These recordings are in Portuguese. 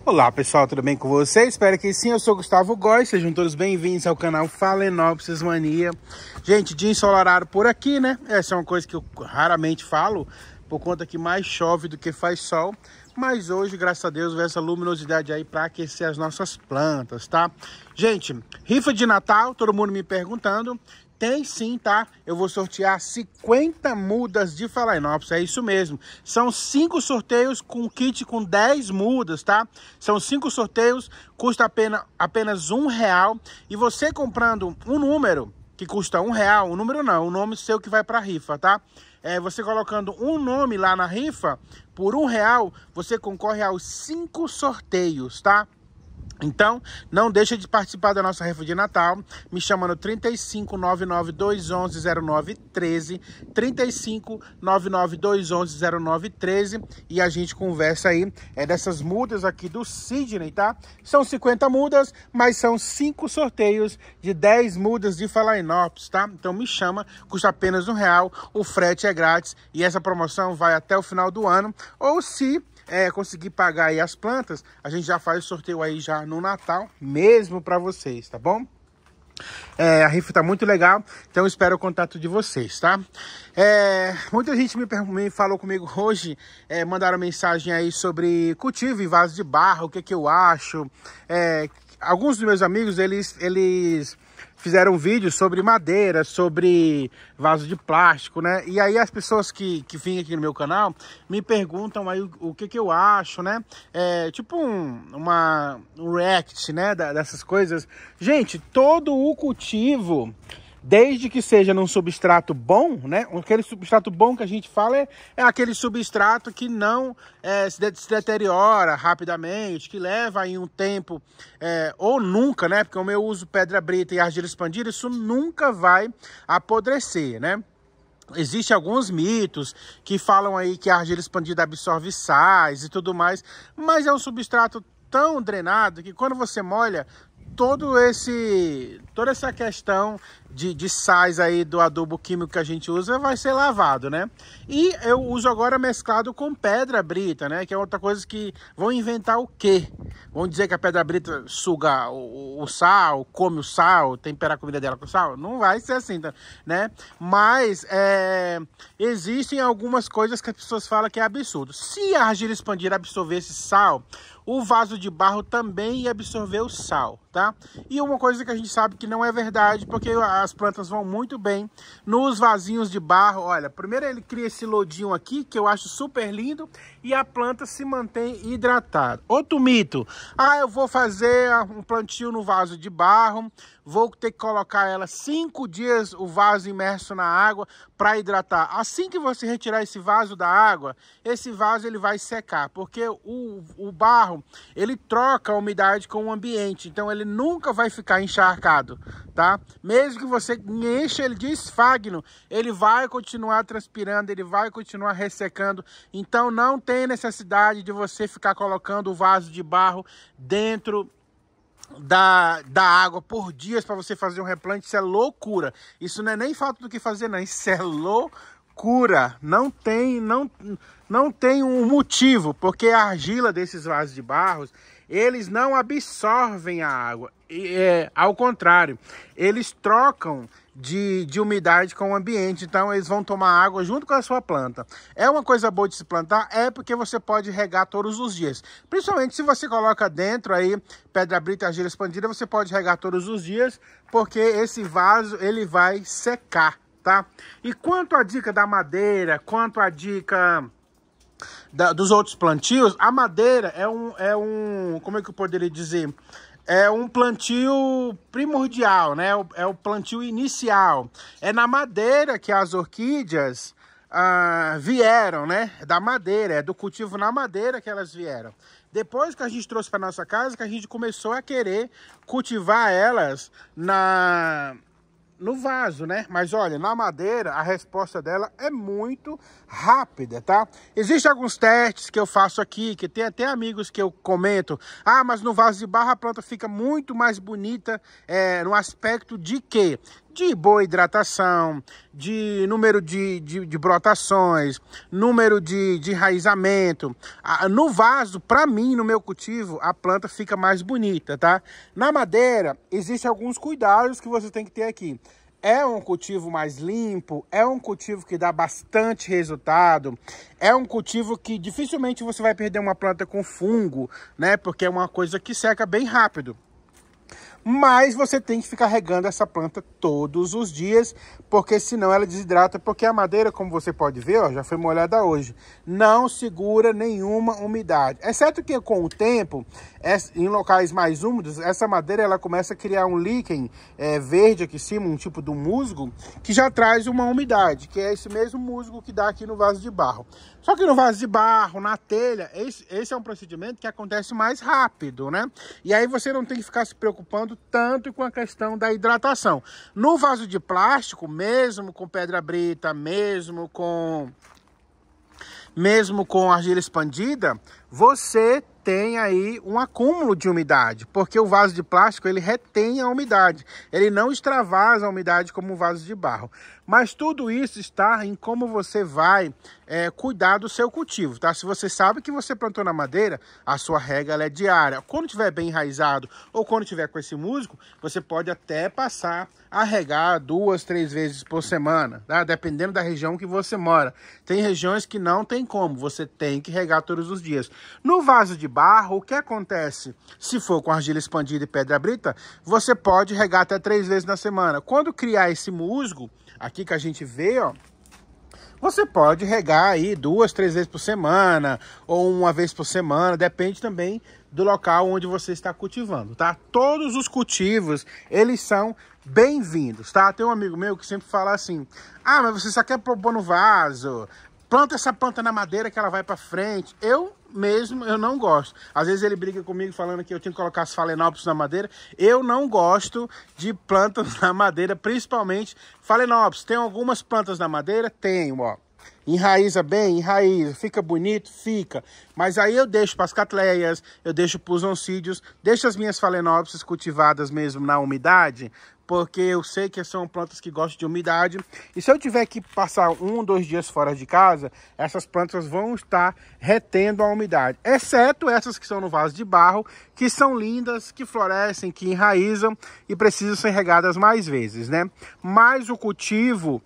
Olá pessoal, tudo bem com vocês? Espero que sim, eu sou Gustavo Góes, sejam todos bem-vindos ao canal Phalaenopsis Mania. Gente, dia ensolarado por aqui, né? Essa é uma coisa que eu raramente falo, por conta que mais chove do que faz sol. Mas hoje, graças a Deus, veio essa luminosidade aí para aquecer as nossas plantas, tá? Gente, rifa de Natal, todo mundo me perguntando. Tem sim, tá? Eu vou sortear 50 mudas de Phalaenopsis, é isso mesmo. São 5 sorteios com kit com 10 mudas, tá? São 5 sorteios, custa apenas R$1. E você comprando um número que custa R$1, um número não, o nome seu que vai para a rifa, tá? Você colocando um nome lá na rifa, por R$1, você concorre aos 5 sorteios, tá? Então, não deixa de participar da nossa rifa de Natal, me chama no 3599-211-0913, 3599-211-0913, e a gente conversa aí dessas mudas aqui do Sidney, tá? São 50 mudas, mas são 5 sorteios de 10 mudas de Phalaenopsis, tá? Então me chama, custa apenas R$1, o frete é grátis, e essa promoção vai até o final do ano, ou se conseguir pagar aí as plantas, a gente já faz o sorteio aí já no Natal, mesmo para vocês, tá bom? A rifa tá muito legal, então eu espero o contato de vocês, tá? Muita gente me falou comigo hoje, mandaram mensagem aí sobre cultivo em vaso de barro, o que eu acho. Alguns dos meus amigos, eles fizeram vídeos sobre madeira, sobre vaso de plástico, né? E aí as pessoas que vêm aqui no meu canal me perguntam aí o que eu acho, né? Tipo um react, né? Dessas coisas. Gente, todo o cultivo, desde que seja num substrato bom, né? Aquele substrato bom que a gente fala é aquele substrato que não se deteriora rapidamente, que leva aí um tempo, ou nunca, né? Porque como eu uso pedra brita e argila expandida, isso nunca vai apodrecer, né? Existem alguns mitos que falam aí que a argila expandida absorve sais e tudo mais, mas é um substrato tão drenado que quando você molha, toda essa questão de sais aí do adubo químico que a gente usa vai ser lavado, né? E eu uso agora mesclado com pedra brita, né? Que é outra coisa que vão inventar o quê? Vão dizer que a pedra brita suga o sal, come o sal, tempera a comida dela com sal? Não vai ser assim, né? Mas existem algumas coisas que as pessoas falam que é absurdo. Se a argila expandida absorvesse sal, o vaso de barro também ia absorver o sal, tá? E uma coisa que a gente sabe que não é verdade, porque as plantas vão muito bem nos vasinhos de barro. Olha, primeiro ele cria esse lodinho aqui, que eu acho super lindo, e a planta se mantém hidratada. Outro mito, eu vou fazer um plantio no vaso de barro, vou ter que colocar ela 5 dias, o vaso imerso na água, para hidratar. Assim que você retirar esse vaso da água, esse vaso ele vai secar, porque o barro, ele troca a umidade com o ambiente, então ele nunca vai ficar encharcado, tá? Mesmo que você encha ele de esfagno, ele vai continuar transpirando, ele vai continuar ressecando, então não tem necessidade de você ficar colocando o vaso de barro dentro da água por dias para você fazer um replante. Isso é loucura, isso não é nem falta do que fazer não, isso é loucura, não tem um motivo, porque a argila desses vasos de barros, eles não absorvem a água, ao contrário, eles trocam de umidade com o ambiente, então eles vão tomar água junto com a sua planta. É uma coisa boa de se plantar, porque você pode regar todos os dias, principalmente se você coloca dentro aí pedra brita e argila expandida, você pode regar todos os dias, porque esse vaso ele vai secar, tá? E quanto à dica da madeira, quanto à dica dos outros plantios, a madeira é um, como é que eu poderia dizer? É um plantio primordial, né? É o plantio inicial. É na madeira que as orquídeas vieram, né? Da madeira, é do cultivo na madeira que elas vieram. Depois que a gente trouxe para nossa casa, que a gente começou a querer cultivar elas no vaso, né? Mas olha, na madeira, a resposta dela é muito rápida, tá? Existem alguns testes que eu faço aqui, que tem até amigos que eu comento. Mas no vaso de barro a planta fica muito mais bonita, no aspecto de quê? de boa hidratação, de número de brotações, número de enraizamento. No vaso, para mim, no meu cultivo, a planta fica mais bonita, tá? Na madeira, existem alguns cuidados que você tem que ter aqui. É um cultivo mais limpo, é um cultivo que dá bastante resultado, é um cultivo que dificilmente você vai perder uma planta com fungo, né? Porque é uma coisa que seca bem rápido. Mas você tem que ficar regando essa planta todos os dias, porque senão ela desidrata, porque a madeira, como você pode ver, ó, já foi molhada hoje, não segura nenhuma umidade. Exceto que com o tempo, em locais mais úmidos, essa madeira ela começa a criar um líquen verde aqui em cima, um tipo de musgo, que já traz uma umidade, que é esse mesmo musgo que dá aqui no vaso de barro. Só que no vaso de barro, na telha, esse é um procedimento que acontece mais rápido, né? E aí você não tem que ficar se preocupando tanto com a questão da hidratação. No vaso de plástico, mesmo com pedra brita, mesmo com argila expandida, você tem aí um acúmulo de umidade, porque o vaso de plástico ele retém a umidade, ele não extravasa a umidade como o vaso de barro. Mas tudo isso está em como você vai cuidar do seu cultivo, tá? Se você sabe que você plantou na madeira, a sua rega ela é diária. Quando tiver bem enraizado ou quando tiver com esse musgo, você pode até passar a regar 2, 3 vezes por semana, tá? Dependendo da região que você mora. Tem regiões que não tem como, você tem que regar todos os dias. No vaso de barro, o que acontece? Se for com argila expandida e pedra brita, você pode regar até 3 vezes na semana. Quando criar esse musgo, aqui que a gente vê, ó, você pode regar aí 2, 3 vezes por semana ou uma vez por semana, depende também do local onde você está cultivando, tá? Todos os cultivos, eles são bem-vindos, tá? Tem um amigo meu que sempre fala assim: ah, mas você só quer pôr no vaso, planta essa planta na madeira que ela vai para frente. Eu não gosto. Às vezes ele briga comigo falando que eu tenho que colocar as Phalaenopsis na madeira. Eu não gosto de plantas na madeira, principalmente Phalaenopsis. Tem algumas plantas na madeira? Tenho, ó. Enraiza bem? Enraiza. Fica bonito? Fica. Mas aí eu deixo para as catleias, eu deixo para os oncídios, deixo as minhas Phalaenopsis cultivadas mesmo na umidade, porque eu sei que são plantas que gostam de umidade. E se eu tiver que passar 1 ou 2 dias fora de casa, essas plantas vão estar retendo a umidade. Exceto essas que são no vaso de barro, que são lindas, que florescem, que enraizam e precisam ser regadas mais vezes, né? Mas o cultivo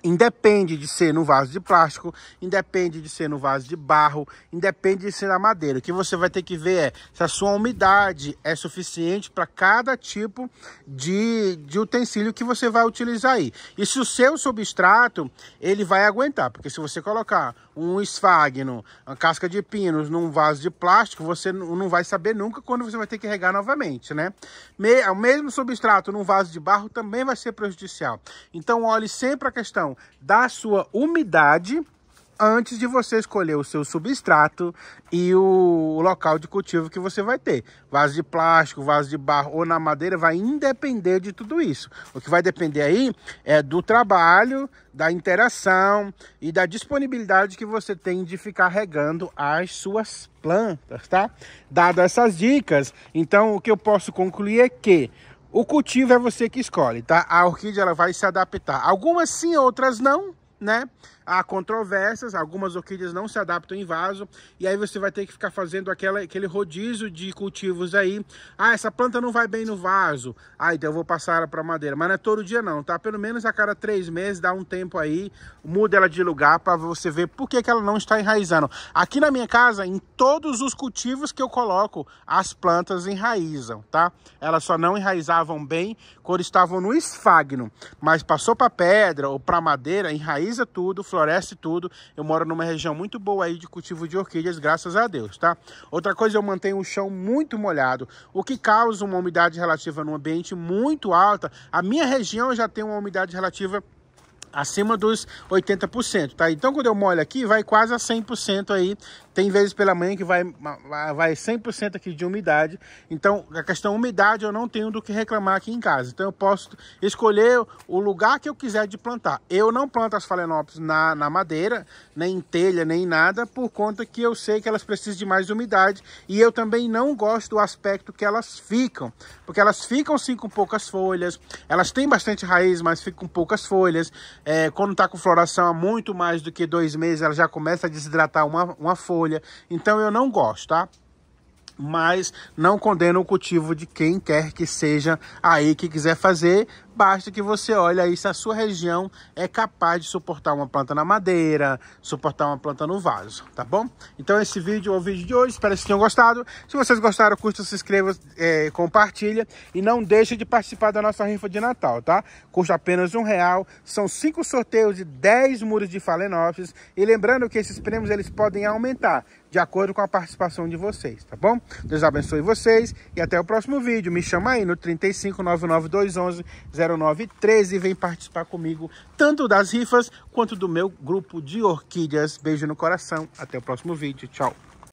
independe de ser no vaso de plástico, independe de ser no vaso de barro, independe de ser na madeira. O que você vai ter que ver é se a sua umidade é suficiente para cada tipo de utensílio que você vai utilizar aí. E se o seu substrato, ele vai aguentar, porque se você colocar um esfagno, uma casca de pinos num vaso de plástico, você não vai saber nunca quando você vai ter que regar novamente, né? O mesmo substrato num vaso de barro também vai ser prejudicial. Então olhe sempre a questão da sua umidade antes de você escolher o seu substrato e o local de cultivo que você vai ter. Vaso de plástico, vaso de barro ou na madeira vai independer de tudo isso. O que vai depender aí é do trabalho, da interação e da disponibilidade que você tem de ficar regando as suas plantas, tá? Dado essas dicas, então o que eu posso concluir é que o cultivo é você que escolhe, tá? A orquídea ela vai se adaptar. Algumas sim, outras não, né? Há controvérsias, algumas orquídeas não se adaptam em vaso, e aí você vai ter que ficar fazendo aquele rodízio de cultivos aí. Ah, essa planta não vai bem no vaso, então eu vou passar ela para madeira, mas não é todo dia não, tá? Pelo menos a cada 3 meses, dá um tempo aí, muda ela de lugar para você ver por que ela não está enraizando. Aqui na minha casa, em todos os cultivos que eu coloco, as plantas enraizam, tá? Elas só não enraizavam bem quando estavam no esfagno, mas passou para pedra ou para madeira, enraiza tudo, floresce tudo. Eu moro numa região muito boa aí de cultivo de orquídeas, graças a Deus, tá? Outra coisa, eu mantenho o chão muito molhado, o que causa uma umidade relativa num ambiente muito alta. A minha região já tem uma umidade relativa acima dos 80%, tá? Então, quando eu molho aqui, vai quase a 100% aí Tem vezes pela manhã que vai 100% aqui de umidade. Então, a questão umidade eu não tenho do que reclamar aqui em casa. Então, eu posso escolher o lugar que eu quiser de plantar. Eu não planto as Phalaenopsis na madeira, nem em telha, nem em nada, por conta que eu sei que elas precisam de mais umidade. E eu também não gosto do aspecto que elas ficam. Porque elas ficam sim com poucas folhas. Elas têm bastante raiz, mas ficam com poucas folhas. Quando está com floração há muito mais do que 2 meses, ela já começa a desidratar uma folha. Então eu não gosto, tá? Mas não condeno o cultivo de quem quer que seja aí que quiser fazer. Basta que você olhe aí se a sua região é capaz de suportar uma planta na madeira, suportar uma planta no vaso, tá bom? Então esse vídeo é o vídeo de hoje, espero que vocês tenham gostado. Se vocês gostaram, curta, se inscreva, compartilha e não deixe de participar da nossa rifa de Natal, tá? Custa apenas R$1, são 5 sorteios de 10 mudas de Phalaenopsis e lembrando que esses prêmios eles podem aumentar de acordo com a participação de vocês, tá bom? Deus abençoe vocês e até o próximo vídeo. Me chama aí no 35 99211 0913 e vem participar comigo tanto das rifas quanto do meu grupo de orquídeas. Beijo no coração. Até o próximo vídeo. Tchau.